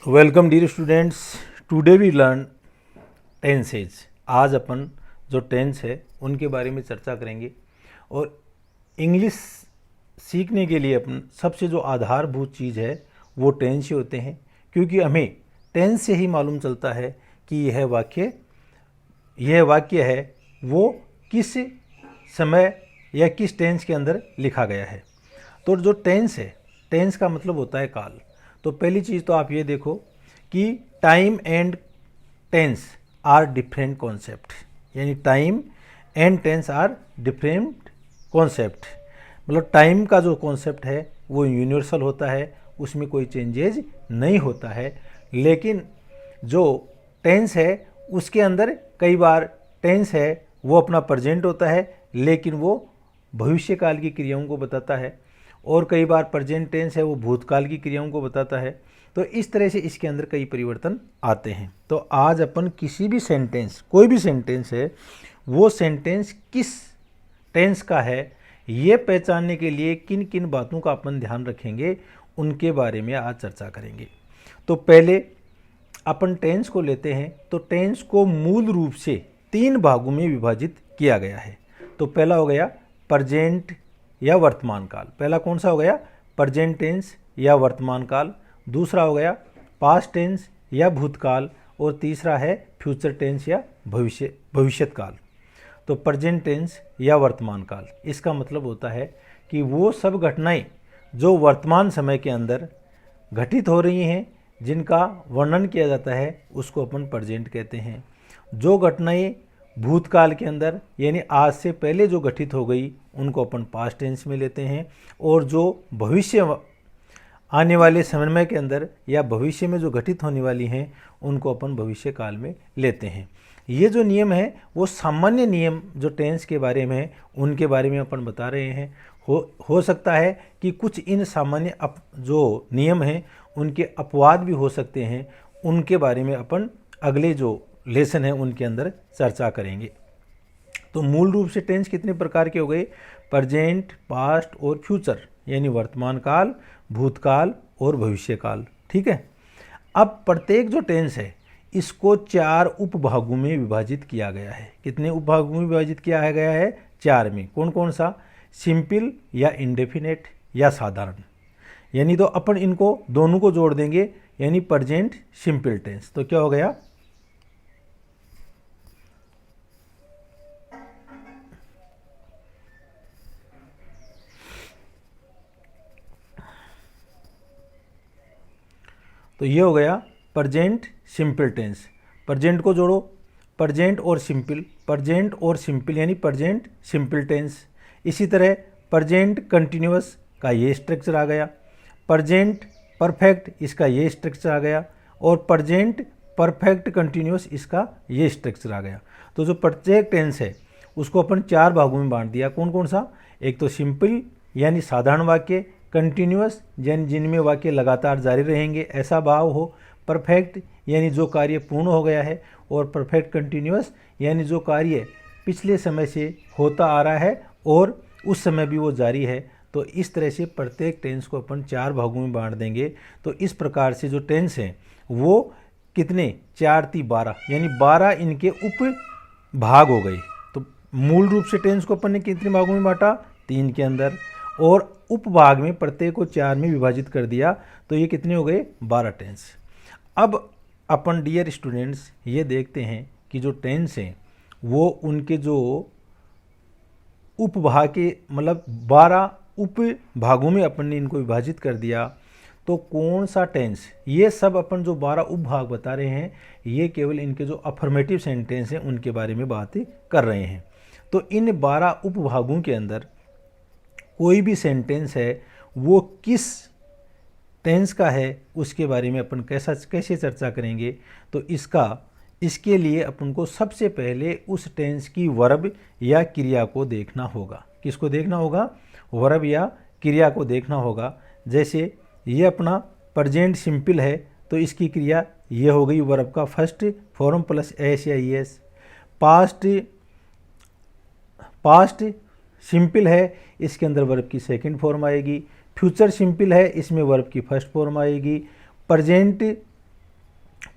Welcome dear students. Today we learn tenses. आज अपन जो टेंस है उनके बारे में चर्चा करेंगे। और इंग्लिश सीखने के लिए अपन सबसे जो आधारभूत चीज़ है वो टेंस ही होते हैं, क्योंकि हमें टेंस से ही मालूम चलता है कि यह वाक्य है वो किस समय या किस टेंस के अंदर लिखा गया है। तो जो टेंस है, टेंस का मतलब होता है काल। तो पहली चीज़ तो आप ये देखो कि time and tense are different concept, यानी time and tense are different concept. मतलब टाइम का जो कॉन्सेप्ट है वो यूनिवर्सल होता है, उसमें कोई चेंजेज नहीं होता है। लेकिन जो टेंस है उसके अंदर कई बार टेंस है वो अपना प्रेजेंट होता है, लेकिन वो भविष्य काल की क्रियाओं को बताता है। और कई बार प्रेजेंट टेंस है वो भूतकाल की क्रियाओं को बताता है। तो इस तरह से इसके अंदर कई परिवर्तन आते हैं। तो आज अपन किसी भी सेंटेंस, कोई भी सेंटेंस है, वो सेंटेंस किस टेंस का है ये पहचानने के लिए किन किन बातों का अपन ध्यान रखेंगे उनके बारे में आज चर्चा करेंगे। तो पहले अपन टेंस को लेते हैं। तो टेंस को मूल रूप से 3 भागों में विभाजित किया गया है। तो पहला हो गया प्रेजेंट या वर्तमान काल। पहला कौन सा हो गया? प्रेजेंट टेंस या वर्तमान काल। दूसरा हो गया पास्ट टेंस या भूतकाल। और तीसरा है फ्यूचर टेंस या भविष्यत काल। तो प्रेजेंट टेंस या वर्तमान काल, इसका मतलब होता है कि वो सब घटनाएं जो वर्तमान समय के अंदर घटित हो रही हैं, जिनका वर्णन किया जाता है, उसको अपन प्रेजेंट कहते हैं। जो घटनाएं भूतकाल के अंदर यानी आज से पहले जो घटित हो गई उनको अपन पास्ट टेंस में लेते हैं। और जो भविष्य आने वाले समय के अंदर या भविष्य में जो घटित होने वाली हैं उनको अपन भविष्य काल में लेते हैं। ये जो नियम है वो सामान्य नियम जो टेंस के बारे में है उनके बारे में अपन बता रहे हैं। हो सकता है कि कुछ इन सामान्य जो नियम हैं उनके अपवाद भी हो सकते हैं, उनके बारे में अपन अगले जो लेसन है उनके अंदर चर्चा करेंगे। तो मूल रूप से टेंस कितने प्रकार के हो गए? प्रेजेंट, पास्ट और फ्यूचर, यानी वर्तमान काल, भूतकाल और भविष्य काल। ठीक है। अब प्रत्येक जो टेंस है इसको 4 उपभागों में विभाजित किया गया है। कितने उपभागों में विभाजित किया गया है? 4 में। कौन कौन सा? सिंपल या इंडेफिनेट या साधारण। यानी तो अपन इनको दोनों को जोड़ देंगे, यानी प्रेजेंट सिंपल टेंस। तो क्या हो गया? तो ये हो गया प्रेजेंट सिंपल टेंस। प्रेजेंट को जोड़ो, प्रेजेंट और सिंपल, प्रेजेंट और सिंपल यानी प्रेजेंट सिंपल टेंस। इसी तरह प्रेजेंट कंटिन्यूअस का ये स्ट्रक्चर आ गया, प्रेजेंट परफेक्ट इसका ये स्ट्रक्चर आ गया, और प्रेजेंट परफेक्ट कंटिन्यूअस इसका ये स्ट्रक्चर आ गया। तो जो प्रत्येक टेंस है उसको अपन 4 भागों में बांट दिया। कौन कौन सा? एक तो सिंपल यानी साधारण वाक्य, कंटिन्यूअस जिनमें वाक्य लगातार जारी रहेंगे ऐसा भाव हो, परफेक्ट यानी जो कार्य पूर्ण हो गया है, और परफेक्ट कंटिन्यूअस यानी जो कार्य पिछले समय से होता आ रहा है और उस समय भी वो जारी है। तो इस तरह से प्रत्येक टेंस को अपन 4 भागों में बांट देंगे। तो इस प्रकार से जो टेंस हैं वो कितने? 4 × 12 यानी 12 इनके उप भाग हो गए। तो मूल रूप से टेंस को अपन ने कितने भागों में बांटा? 3 के अंदर, और उपभाग में प्रत्येक को 4 में विभाजित कर दिया। तो ये कितने हो गए? 12 टेंस। अब अपन डियर स्टूडेंट्स ये देखते हैं कि जो टेंस हैं वो उनके जो उपभाग के मतलब 12 उपभागों में अपन ने इनको विभाजित कर दिया। तो कौन सा टेंस, ये सब अपन जो 12 उपभाग बता रहे हैं ये केवल इनके जो अफर्मेटिव सेंटेंस हैं उनके बारे में बात कर रहे हैं। तो इन 12 उपभागों के अंदर कोई भी सेंटेंस है वो किस टेंस का है उसके बारे में अपन कैसे चर्चा करेंगे। तो इसके लिए अपन को सबसे पहले उस टेंस की वर्ब या क्रिया को देखना होगा। किसको देखना होगा? वर्ब या क्रिया को देखना होगा। जैसे ये अपना प्रेजेंट सिंपल है तो इसकी क्रिया ये हो गई वर्ब का फर्स्ट फॉर्म प्लस एस या ई एस। पास्ट सिंपल है, इसके अंदर वर्ब की सेकंड फॉर्म आएगी। फ्यूचर सिंपल है, इसमें वर्ब की फर्स्ट फॉर्म आएगी। प्रेजेंट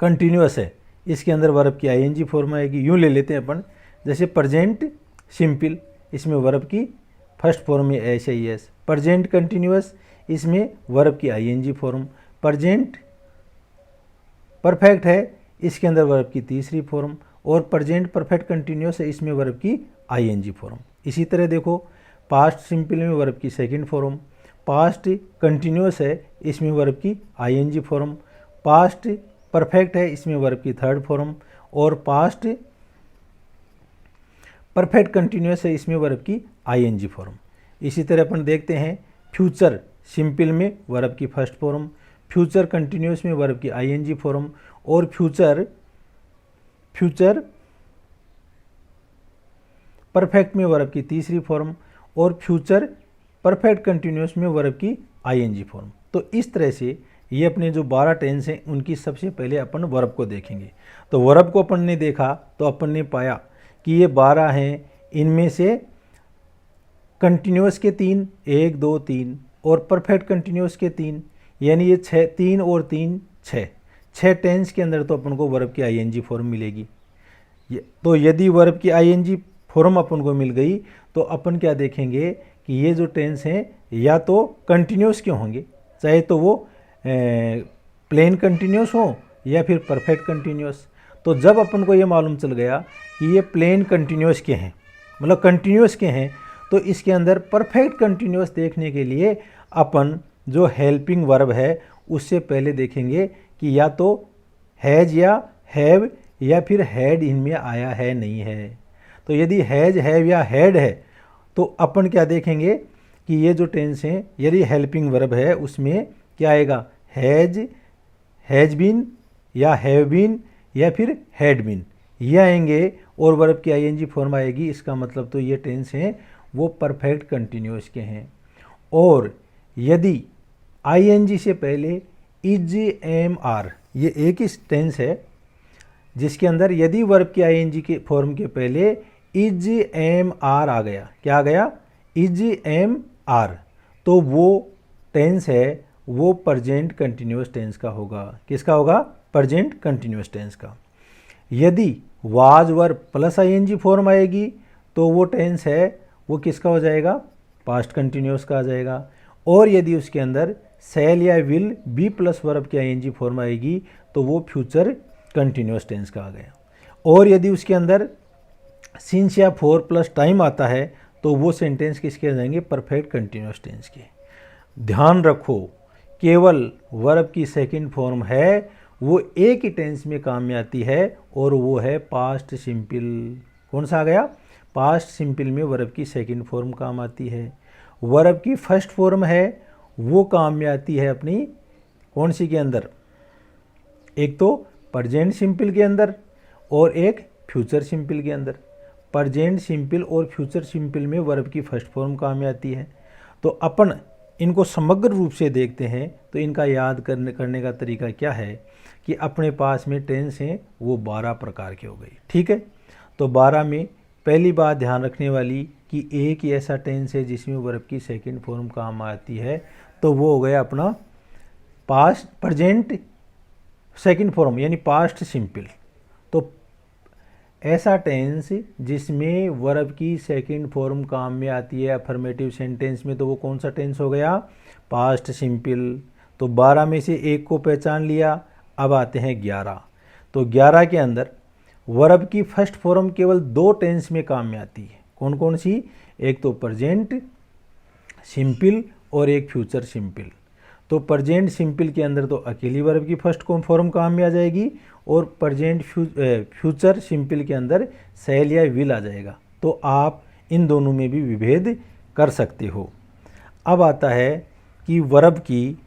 कंटिन्यूअस है, इसके अंदर वर्ब की आईएनजी फॉर्म आएगी। यूँ ले लेते हैं अपन, जैसे प्रेजेंट सिंपल, इसमें वर्ब की फर्स्ट फॉर्म है S I S. Present continuous, इसमें वर्ब की आईएनजी फॉर्म। प्रेजेंट परफेक्ट है, इसके अंदर वर्ब की तीसरी फॉर्म। और प्रेजेंट परफेक्ट कंटिन्यूअस है, इसमें वर्ब की आईएनजी फॉर्म। इसी तरह देखो, पास्ट सिंपल में वर्ब की सेकंड फॉर्म। पास्ट कंटिन्यूअस है, इसमें वर्ब की आईएनजी फॉर्म। पास्ट परफेक्ट है, इसमें वर्ब की थर्ड फॉर्म। और पास्ट परफेक्ट कंटिन्यूअस है, इसमें वर्ब की आईएनजी फॉर्म। इसी तरह अपन देखते हैं, फ्यूचर सिंपल में वर्ब की फर्स्ट फॉर्म, फ्यूचर कंटिन्यूअस में वर्ब की आईएनजी फॉर्म, और फ्यूचर परफेक्ट में वर्ब की तीसरी फॉर्म, और फ्यूचर परफेक्ट कंटिन्यूअस में वर्ब की आईएनजी फॉर्म। तो इस तरह से ये अपने जो 12 टेंस हैं उनकी सबसे पहले अपन वर्ब को देखेंगे। तो वर्ब को अपन ने देखा तो अपन ने पाया कि ये 12 हैं, इनमें से कंटिन्यूअस के 3, 1 2 3, और परफेक्ट कंटिन्यूअस के 3, यानी ये 6, 3 और 3 6 टेंस के अंदर तो अपन को वर्ब की आईएनजी फॉर्म मिलेगी। तो यदि वर्ब की आईएनजी फॉर्म अपन को मिल गई तो अपन क्या देखेंगे कि ये जो टेंस हैं या तो कंटिन्यूअस के होंगे, चाहे तो वो प्लेन कंटिन्यूअस हो या फिर परफेक्ट कंटिन्यूअस। तो जब अपन को ये मालूम चल गया कि ये प्लेन कंटिन्यूअस के हैं, मतलब कंटिन्यूअस के हैं, तो इसके अंदर परफेक्ट कंटिन्यूअस देखने के लिए अपन जो हेल्पिंग वर्ब है उससे पहले देखेंगे कि या तो हैज या हैव या फिर हैड इनमें आया है नहीं है। तो यदि हैज, हैव या हैड है तो अपन क्या देखेंगे कि ये जो टेंस हैं, यदि हेल्पिंग वर्ब है उसमें क्या आएगा, हैज बीन या हैव बीन या फिर हैड बीन, ये आएंगे और वर्ब की आईएनजी फॉर्म आएगी। इसका मतलब तो ये टेंस हैं वो परफेक्ट कंटिन्यूअस के हैं। और यदि आईएनजी से पहले इज, एम, आर, ये एक ही टेंस है जिसके अंदर यदि वर्ब की आईएनजी के फॉर्म के पहले इज, एम, आर आ गया, क्या आ गया, इज, एम, आर, तो वो टेंस है वो प्रेजेंट कंटिन्यूअस टेंस का होगा। किसका होगा, प्रेजेंट कंटिन्यूअस टेंस का। यदि was verb plus ING form आएगी तो वो टेंस है वो किसका हो जाएगा, पास्ट कंटिन्यूअस का आ जाएगा। और यदि उसके अंदर शैल या विल बी प्लस वर्ब की आईएनजी फॉर्म आएगी तो वो फ्यूचर कंटिन्यूअस टेंस का आ गया। और यदि उसके अंदर सिंस या फॉर प्लस टाइम आता है तो वो सेंटेंस किसके आ जाएंगे, परफेक्ट कंटिन्यूअस टेंस के। ध्यान रखो, केवल वर्ब की सेकंड फॉर्म है वो एक ही टेंस में काम में आती है और वो है पास्ट सिंपल। कौन सा आ गया, पास्ट सिंपल में वर्ब की सेकंड फॉर्म काम आती है। वर्ब की फर्स्ट फॉर्म है वो काम में आती है अपनी कौन सी के अंदर, एक तो प्रेजेंट सिंपल के अंदर और एक फ्यूचर सिंपल के अंदर। प्रेजेंट सिंपल और फ्यूचर सिंपल में वर्ब की फर्स्ट फॉर्म काम में आती है। तो अपन इनको समग्र रूप से देखते हैं तो इनका याद करने का तरीका क्या है कि अपने पास में टेंस हैं वो 12 प्रकार के हो गई। ठीक है, तो 12 में पहली बात ध्यान रखने वाली कि एक ही ऐसा टेंस है जिसमें वर्ब की सेकंड फॉर्म काम आती है, तो वो हो गया अपना पास्ट प्रेजेंट सेकंड फॉर्म यानी पास्ट सिंपल। तो ऐसा टेंस जिसमें वर्ब की सेकंड फॉर्म काम में आती है अफर्मेटिव सेंटेंस में, तो वो कौन सा टेंस हो गया, पास्ट सिंपल। तो 12 में से एक को पहचान लिया, अब आते हैं 11। तो 11 के अंदर वर्ब की फर्स्ट फॉर्म केवल 2 टेंस में काम में आती है। कौन कौन सी, एक तो प्रेजेंट सिंपल और एक फ्यूचर सिंपल। तो प्रेजेंट सिंपल के अंदर तो अकेली वर्ब की फर्स्ट फॉर्म काम में आ जाएगी और प्रेजेंट फ्यूचर सिंपल के अंदर शैल या विल आ जाएगा। तो आप इन दोनों में भी विभेद कर सकते हो। अब आता है कि वर्ब की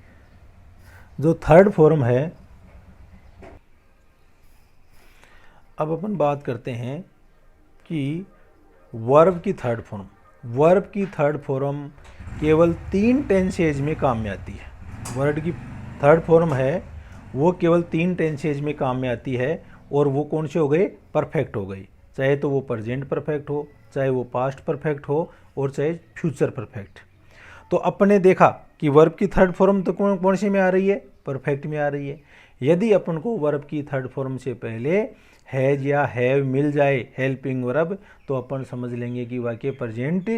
जो थर्ड फॉर्म है, अब अपन बात करते हैं कि वर्ब की थर्ड फॉर्म। वर्ब की थर्ड फॉर्म केवल 3 टेंसेज में काम में आती है। वर्ब की थर्ड फॉर्म है वो केवल 3 टेंसेज में काम में आती है और वो कौन से हो गए, परफेक्ट हो गई। चाहे तो वो प्रेजेंट परफेक्ट हो, चाहे वो पास्ट परफेक्ट हो और चाहे फ्यूचर परफेक्ट। तो अपन ने देखा कि वर्ब की थर्ड फॉर्म तो कौन सी में आ रही है, परफेक्ट में आ रही है। यदि अपन को वर्ब की थर्ड फॉर्म से पहले हैज या हैव मिल जाए हेल्पिंग वर्ब, तो अपन समझ लेंगे कि वाक्य प्रेजेंट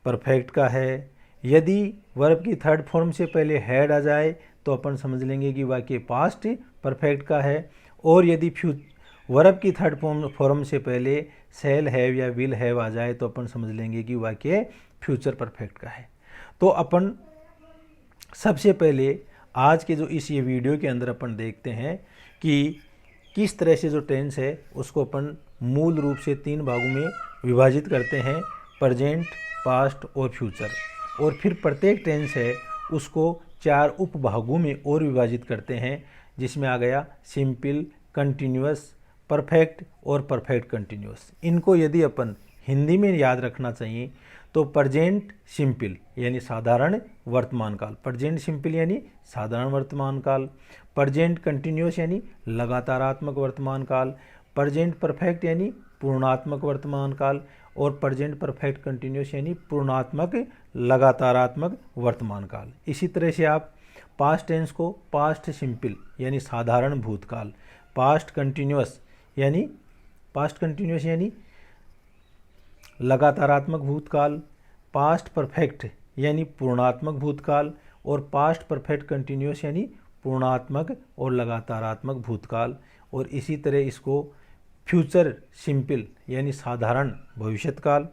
परफेक्ट का है। यदि वर्ब की थर्ड फॉर्म से पहले हैड आ जाए तो अपन समझ लेंगे कि वाक्य पास्ट परफेक्ट का है। और यदि वर्ब की थर्ड फॉर्म से पहले शैल हैव या विल हैव आ जाए तो अपन समझ लेंगे कि वाक्य फ्यूचर परफेक्ट का है। तो अपन सबसे पहले आज के जो इस ये वीडियो के अंदर अपन देखते हैं कि किस तरह से जो टेंस है उसको अपन मूल रूप से 3 भागों में विभाजित करते हैं, प्रेजेंट, पास्ट और फ्यूचर। और फिर प्रत्येक टेंस है उसको 4 उपभागों में और विभाजित करते हैं, जिसमें आ गया सिंपल, कंटिन्यूअस, परफेक्ट और परफेक्ट कंटिन्यूअस। इनको यदि अपन हिंदी में याद रखना चाहिए तो प्रेजेंट सिंपल यानी साधारण वर्तमान काल, प्रेजेंट सिंपल यानी साधारण वर्तमान काल, प्रेजेंट कंटिन्यूअस यानी लगातारात्मक वर्तमान काल, प्रेजेंट परफेक्ट यानी पूर्णात्मक वर्तमान काल और प्रेजेंट परफेक्ट कंटिन्यूअस यानी पूर्णात्मक लगातारात्मक वर्तमान काल। इसी तरह से आप पास्ट टेंस को पास्ट सिंपल यानी साधारण भूतकाल, पास्ट कंटिन्यूअस यानी लगातारात्मक भूतकाल, पास्ट परफेक्ट यानी पूर्णात्मक भूतकाल और पास्ट परफेक्ट कंटिन्यूअस यानी पूर्णात्मक और लगातारात्मक भूतकाल। और इसी तरह इसको फ्यूचर सिंपल यानी साधारण भविष्यकाल,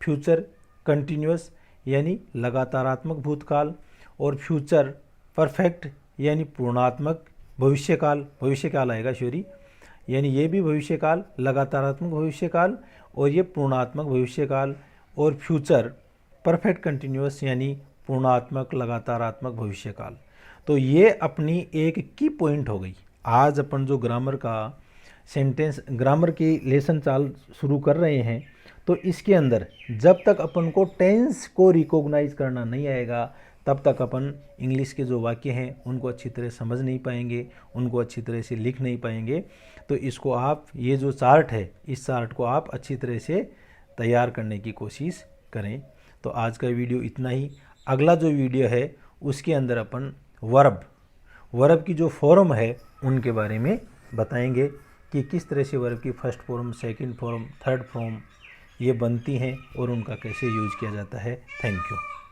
फ्यूचर कंटिन्यूअस यानी लगातारात्मक भूतकाल और फ्यूचर परफेक्ट यानी पूर्णात्मक भविष्यकाल आएगा सॉरी, यानी ये भी भविष्यकाल, लगातारात्मक भविष्यकाल और ये पूर्णात्मक भविष्यकाल, और फ्यूचर परफेक्ट कंटिन्यूअस यानी पूर्णात्मक लगातारात्मक भविष्यकाल। तो ये अपनी एक की पॉइंट हो गई। आज अपन जो ग्रामर का ग्रामर की लेसन शुरू कर रहे हैं, तो इसके अंदर जब तक अपन को टेंस को रिकॉग्नाइज करना नहीं आएगा तब तक अपन इंग्लिश के जो वाक्य हैं उनको अच्छी तरह समझ नहीं पाएंगे, उनको अच्छी तरह से लिख नहीं पाएंगे। तो इसको आप, ये जो चार्ट है, इस चार्ट को आप अच्छी तरह से तैयार करने की कोशिश करें। तो आज का वीडियो इतना ही। अगला जो वीडियो है उसके अंदर अपन वर्ब की जो फॉर्म है उनके बारे में बताएंगे कि किस तरह से वर्ब की first form, second form, third form ये बनती हैं और उनका कैसे यूज किया जाता है। Thank you.